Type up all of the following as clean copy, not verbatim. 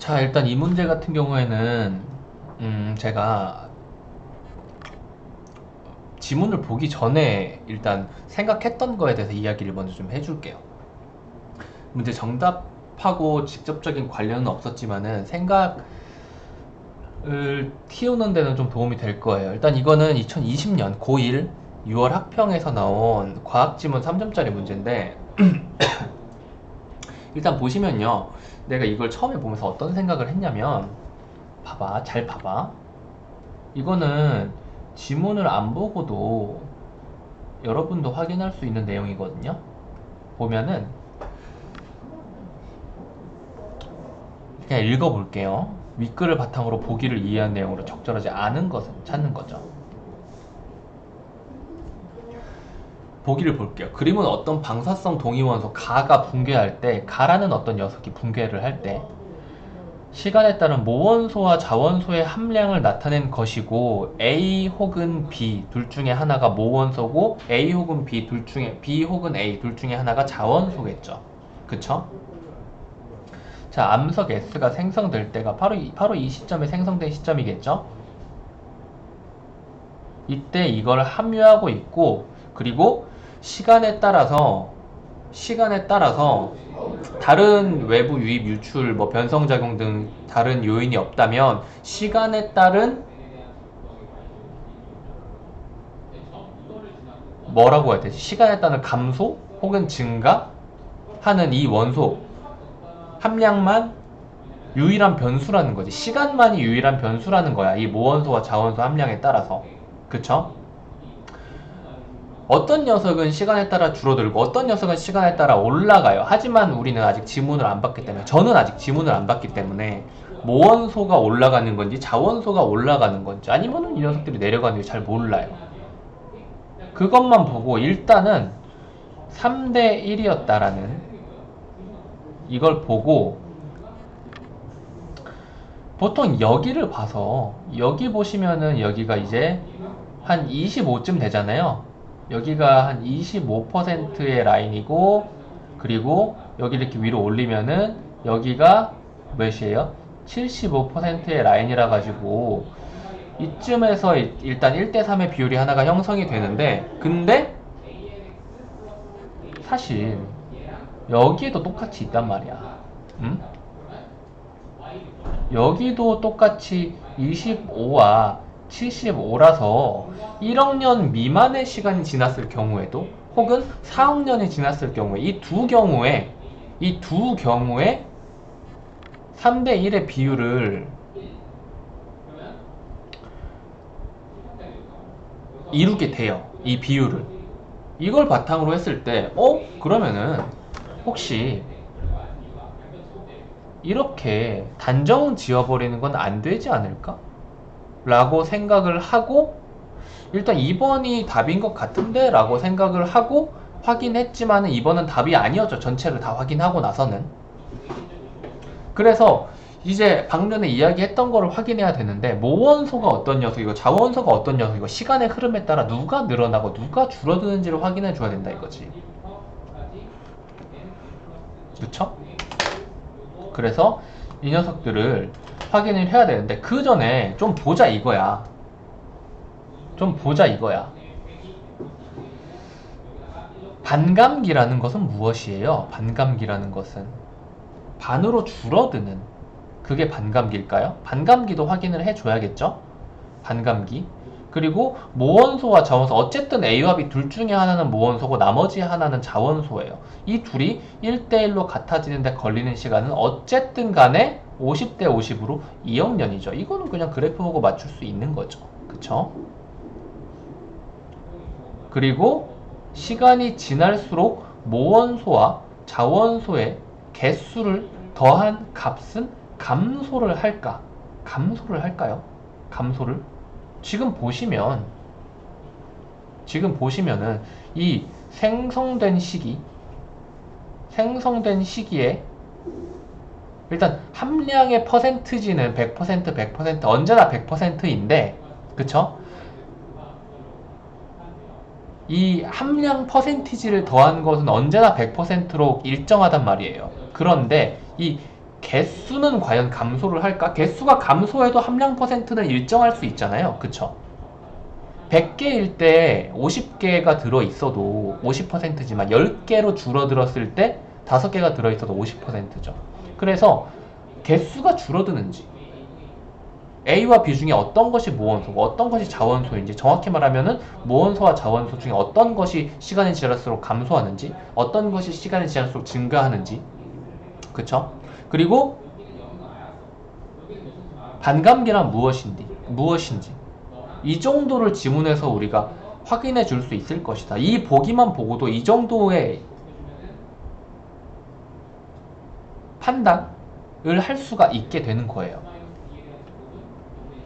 자, 일단 이 문제 같은 경우에는 제가 지문을 보기 전에 일단 생각했던 거에 대해서 이야기를 먼저 좀 해줄게요. 문제 정답하고 직접적인 관련은 없었지만은 생각을 틔우는 데는 좀 도움이 될 거예요. 일단 이거는 2020년 고1 6월 학평에서 나온 과학지문 3점짜리 문제인데 일단 보시면요. 내가 이걸 처음에 보면서 어떤 생각을 했냐면 봐봐, 잘 봐봐. 이거는 지문을 안 보고도 여러분도 확인할 수 있는 내용이거든요. 보면은 그냥 읽어볼게요. 윗글을 바탕으로 보기를 이해한 내용으로 적절하지 않은 것은 찾는 거죠. 보기를 볼게요. 그림은 어떤 방사성 동위원소 가가 붕괴할 때, 가라는 어떤 녀석이 붕괴를 할 때 시간에 따른 모원소와 자원소의 함량을 나타낸 것이고 A 혹은 B 둘 중에 하나가 모원소고 A 혹은 B 혹은 A 둘 중에 하나가 자원소겠죠. 그쵸? 자, 암석 S가 생성될 때가 바로 이 시점에 생성된 시점이겠죠? 이때 이걸 함유하고 있고, 그리고 시간에 따라서 다른 외부 유입 유출 뭐 변성작용 등 다른 요인이 없다면 시간에 따른 뭐라고 해야 되지? 시간에 따른 감소 혹은 증가 하는 이 원소 함량만 유일한 변수라는 거지. 시간만이 유일한 변수라는 거야. 이 모원소와 자원소 함량에 따라서. 그쵸? 어떤 녀석은 시간에 따라 줄어들고 어떤 녀석은 시간에 따라 올라가요. 하지만 우리는 아직 지문을 안 봤기 때문에, 저는 아직 지문을 안 봤기 때문에 모원소가 올라가는 건지 자원소가 올라가는 건지 아니면은 이 녀석들이 내려가는지 잘 몰라요. 그것만 보고 일단은 3대 1이었다라는 이걸 보고, 보통 여기를 봐서 여기 보시면은 여기가 이제 한 25쯤 되잖아요. 여기가 한 25%의 라인이고, 그리고 여기 이렇게 위로 올리면은 여기가 몇이에요? 75%의 라인이라 가지고 이쯤에서 일단 1대3의 비율이 하나가 형성이 되는데, 근데 사실 여기에도 똑같이 있단 말이야. 응? 여기도 똑같이 25와 75라서 1억 년 미만의 시간이 지났을 경우에도, 혹은 4억 년이 지났을 경우에, 이 두 경우에 3대 1의 비율을 이루게 돼요. 이 비율을. 이걸 바탕으로 했을 때, 그러면은 혹시 이렇게 단정 지어버리는 건 안 되지 않을까? 라고 생각을 하고, 일단 2번이 답인 것 같은데? 라고 생각을 하고 확인했지만은 2번은 답이 아니었죠. 전체를 다 확인하고 나서는. 그래서 이제 방금 전에 이야기했던 거를 확인해야 되는데, 모원소가 어떤 녀석이고 자원소가 어떤 녀석이고 시간의 흐름에 따라 누가 늘어나고 누가 줄어드는지를 확인해 줘야 된다 이거지. 그쵸? 그래서 이 녀석들을 확인을 해야 되는데, 그 전에 좀 보자 이거야. 반감기라는 것은 무엇이에요? 반감기라는 것은 반으로 줄어드는, 그게 반감기일까요? 반감기도 확인을 해줘야겠죠? 반감기. 그리고 모원소와 자원소, 어쨌든 A와 B 둘 중에 하나는 모원소고 나머지 하나는 자원소예요. 이 둘이 1대1로 같아지는데 걸리는 시간은 어쨌든 간에 50대 50으로 2억 년이죠. 이거는 그냥 그래프 보고 맞출 수 있는 거죠. 그쵸? 그리고 시간이 지날수록 모원소와 자원소의 개수를 더한 값은 감소를 할까? 감소를 할까요? 감소를? 지금 보시면, 지금 보시면은 이 생성된 시기에 일단 함량의 퍼센트지는 100%, 100% 언제나 100%인데, 그쵸? 이 함량 퍼센티지를 더한 것은 언제나 100%로 일정하단 말이에요. 그런데 이 개수는 과연 감소를 할까? 개수가 감소해도 함량 퍼센트는 일정할 수 있잖아요. 그쵸? 100개일 때 50개가 들어있어도 50%지만 10개로 줄어들었을 때 5개가 들어있어도 50%죠. 그래서 개수가 줄어드는지 A와 B 중에 어떤 것이 모원소고 어떤 것이 자원소인지, 정확히 말하면은 모원소와 자원소 중에 어떤 것이 시간이 지날수록 감소하는지, 어떤 것이 시간이 지날수록 증가하는지, 그쵸? 그리고 반감기란 무엇인지 이 정도를 지문에서 우리가 확인해 줄 수 있을 것이다. 이 보기만 보고도 이 정도의 판단을 할 수가 있게 되는 거예요.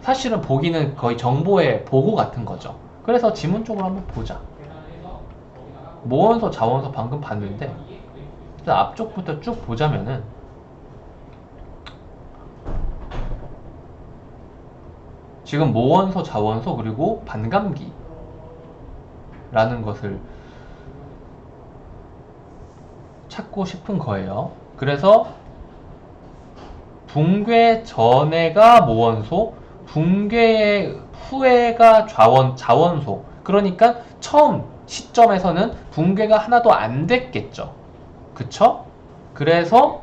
사실은 보기는 거의 정보의 보고 같은 거죠. 그래서 지문 쪽으로 한번 보자. 모원소, 자원소 방금 봤는데 일단 앞쪽부터 쭉 보자면은 지금 모원소, 자원소 그리고 반감기라는 것을 찾고 싶은 거예요. 그래서 붕괴 전에가 모원소, 붕괴 후에가 자원소. 그러니까 처음 시점에서는 붕괴가 하나도 안 됐겠죠. 그쵸? 그래서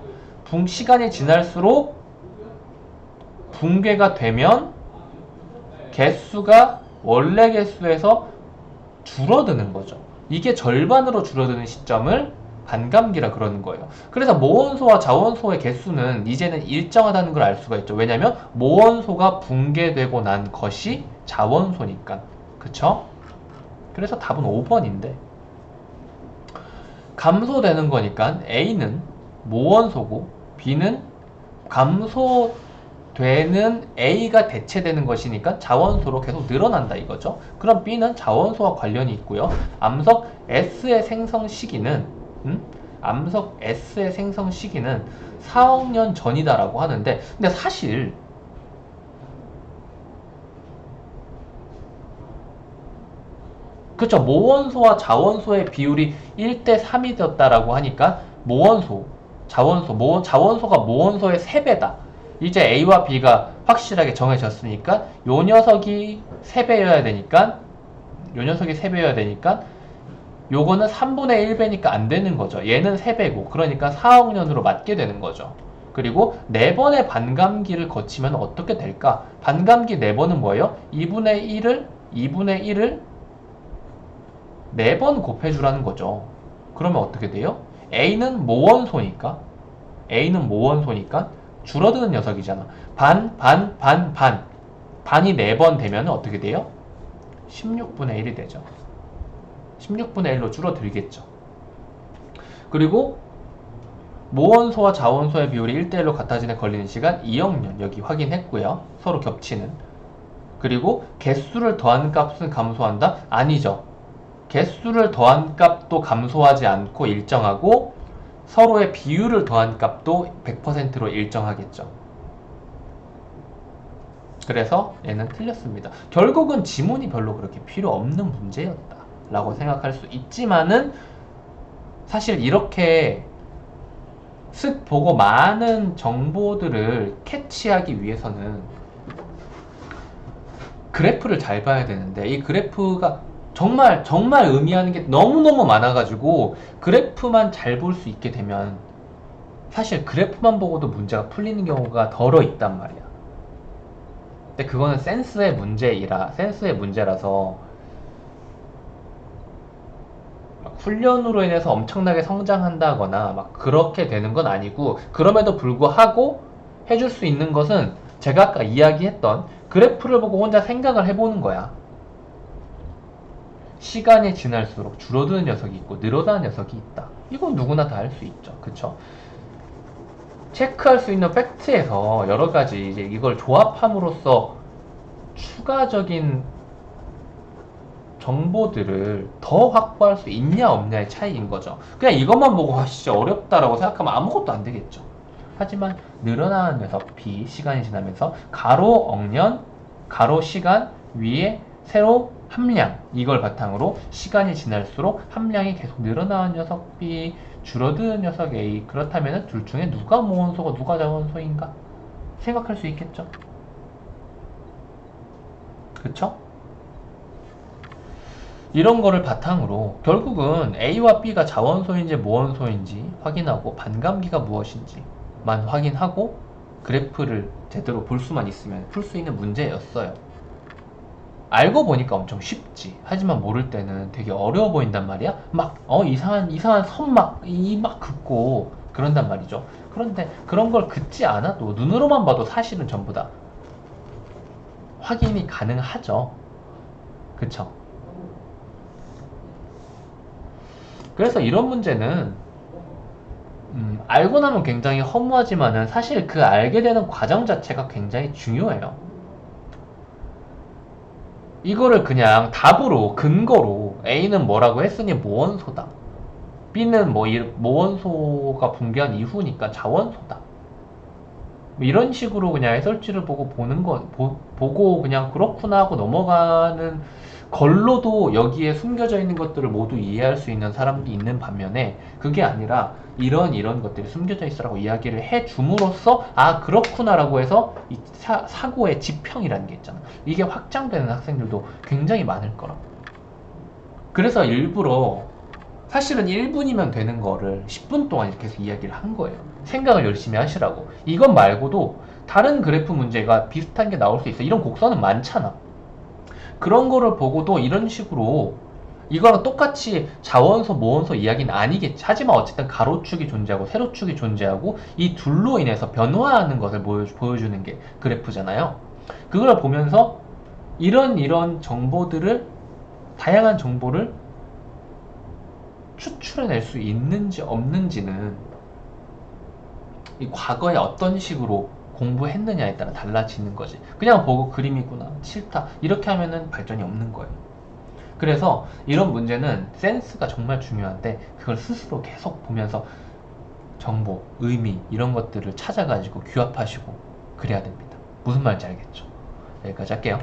시간이 지날수록 붕괴가 되면 개수가 원래 개수에서 줄어드는 거죠. 이게 절반으로 줄어드는 시점을 반감기라 그러는 거예요. 그래서 모원소와 자원소의 개수는 이제는 일정하다는 걸 알 수가 있죠. 왜냐면 모원소가 붕괴되고 난 것이 자원소니까. 그쵸? 그래서 답은 5번인데 감소되는 거니까 A는 모원소고 B는 감소되는 A가 대체되는 것이니까 자원소로 계속 늘어난다 이거죠. 그럼 B는 자원소와 관련이 있고요. 암석 S의 생성 시기는 암석 S의 생성 시기는 4억 년 전이다라고 하는데, 근데 사실 그쵸, 모원소와 자원소의 비율이 1대 3이 되었다라고 하니까 모원소, 자원소가 모원소의 3배다. 이제 A와 B가 확실하게 정해졌으니까 요 녀석이 3배여야 되니까 요거는 3분의 1배니까 안 되는 거죠. 얘는 3배고 그러니까 4억 년으로 맞게 되는 거죠. 그리고 4번의 반감기를 거치면 어떻게 될까? 반감기 4번은 뭐예요? 2분의 1을 4번 곱해주라는 거죠. 그러면 어떻게 돼요? A는 모원소니까 줄어드는 녀석이잖아. 반이 4번 되면 어떻게 돼요? 16분의 1이 되죠. 16분의 1로 줄어들겠죠. 그리고 모원소와 자원소의 비율이 1대1로 같아지는 걸리는 시간 2억 년 여기 확인했고요. 서로 겹치는. 그리고 개수를 더한 값은 감소한다? 아니죠. 개수를 더한 값도 감소하지 않고 일정하고 서로의 비율을 더한 값도 100%로 일정하겠죠. 그래서 얘는 틀렸습니다. 결국은 지문이 별로 그렇게 필요 없는 문제였다 라고 생각할 수 있지만은 사실 이렇게 쓱 보고 많은 정보들을 캐치하기 위해서는 그래프를 잘 봐야 되는데 이 그래프가 정말 의미하는 게 너무너무 많아가지고 그래프만 잘 볼 수 있게 되면 사실 그래프만 보고도 문제가 풀리는 경우가 덜어 있단 말이야. 근데 그거는 센스의 문제라서 막 훈련으로 인해서 엄청나게 성장한다거나 막 그렇게 되는 건 아니고, 그럼에도 불구하고 해줄 수 있는 것은 제가 아까 이야기했던 그래프를 보고 혼자 생각을 해보는 거야. 시간이 지날수록 줄어드는 녀석이 있고 늘어나는 녀석이 있다. 이건 누구나 다 알 수 있죠. 그쵸? 체크할 수 있는 팩트에서 여러 가지 이제 이걸 조합함으로써 추가적인 정보들을 더 확보할 수 있냐 없냐의 차이인 거죠. 그냥 이것만 보고 진짜 어렵다라고 생각하면 아무것도 안 되겠죠. 하지만 늘어나는 녀석 B, 시간이 지나면서 가로 억년, 가로 시간 위에 새로 함량, 이걸 바탕으로 시간이 지날수록 함량이 계속 늘어나는 녀석 B, 줄어드는 녀석 A. 그렇다면 둘 중에 누가 모원소고 누가 자원소인가 생각할 수 있겠죠. 그쵸? 이런 거를 바탕으로 결국은 A와 B가 자원소인지 모원소인지 확인하고 반감기가 무엇인지만 확인하고 그래프를 제대로 볼 수만 있으면 풀 수 있는 문제였어요. 알고 보니까 엄청 쉽지. 하지만 모를 때는 되게 어려워 보인단 말이야. 막 이상한 선 막 긋고 그런단 말이죠. 그런데 그런 걸 긋지 않아도 눈으로만 봐도 사실은 전부 다 확인이 가능하죠. 그쵸? 그래서 이런 문제는 알고 나면 굉장히 허무하지만은 사실 그 알게 되는 과정 자체가 굉장히 중요해요. 이거를 그냥 답으로 근거로 A는 뭐라고 했으니 모원소다. B는 모원소가 붕괴한 이후니까 자원소다. 뭐 이런 식으로 그냥 해설지를 보고 보고 그냥 그렇구나 하고 넘어가는 걸로도 여기에 숨겨져 있는 것들을 모두 이해할 수 있는 사람도 있는 반면에 그게 아니라 이런 것들이 숨겨져 있어라고 이야기를 해 줌으로써 아 그렇구나라고 해서 이 사고의 지평이라는 게 있잖아. 이게 확장되는 학생들도 굉장히 많을 거라. 그래서 일부러 사실은 1분이면 되는 거를 10분 동안 이렇게 해서 이야기를 한 거예요. 생각을 열심히 하시라고. 이것 말고도 다른 그래프 문제가 비슷한 게 나올 수 있어. 이런 곡선은 많잖아. 그런 거를 보고도 이런 식으로 이거랑 똑같이 자원소, 모원소 이야기는 아니겠지. 하지만 어쨌든 가로축이 존재하고 세로축이 존재하고 이 둘로 인해서 변화하는 것을 보여주는 게 그래프잖아요. 그걸 보면서 이런 정보들을 다양한 정보를 추출해낼 수 있는지 없는지는 이 과거에 어떤 식으로 공부했느냐에 따라 달라지는 거지. 그냥 보고 그림이구나, 싫다 이렇게 하면은 발전이 없는 거예요. 그래서 이런 문제는 센스가 정말 중요한데 그걸 스스로 계속 보면서 정보, 의미 이런 것들을 찾아가지고 규합하시고 그래야 됩니다. 무슨 말인지 알겠죠? 여기까지 할게요.